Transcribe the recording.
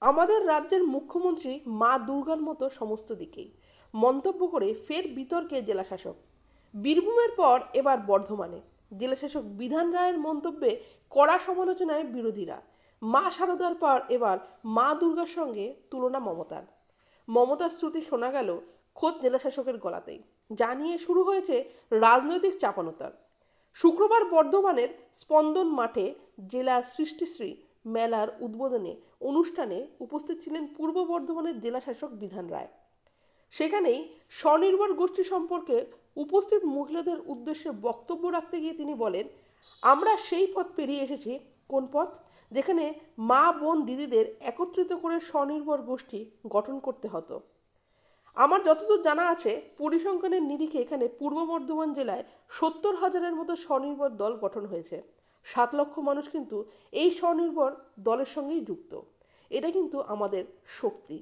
আমাদের রাজ্যের মুখ্যমন্ত্রী মা দুর্গার মতো সমস্ত দিকেই মন্তব্য করে ফের বিতর্কে জেলাশাসক। বীরভূমের পর এবার বর্ধমানে জেলাশাসক বিধান রায়ের মন্তব্যে কড়া সমালোচনায় বিরোধীরা। মা শারদার পর এবার মা দুর্গার সঙ্গে তুলনা মমতার। মমতার শ্রুতি শোনা গেল খোদ জেলাশাসকের গলাতেই, যা নিয়ে শুরু হয়েছে রাজনৈতিক চাপানোতর। শুক্রবার বর্ধমানের স্পন্দন মাঠে জেলা সৃষ্টিশ্রী মেলার উদ্বোধনী অনুষ্ঠানে উপস্থিত ছিলেন পূর্ব বর্ধমানের জেলাশাসক বিধান রায়। সেখানেই স্বনির্ভর গোষ্ঠী সম্পর্কে উপস্থিত মহিলাদের উদ্দেশ্যে বক্তব্য রাখতে গিয়ে তিনি বলেন, আমরা সেই পথ পেরিয়ে এসেছি। কোন পথ? যেখানে মা বোন দিদিদের একত্রিত করে স্বনির্ভর গোষ্ঠী গঠন করতে হতো। আমার যতদূর জানা আছে, পরিসংখ্যানের নিরিখে এখানে পূর্ব বর্ধমান জেলায় ৭০,০০০-এর মতো স্বনির্ভর দল গঠন হয়েছে। ৭ লক্ষ মানুষ কিন্তু এই স্বনির্ভর দলের সঙ্গেই যুক্ত। এটা কিন্তু আমাদের শক্তি।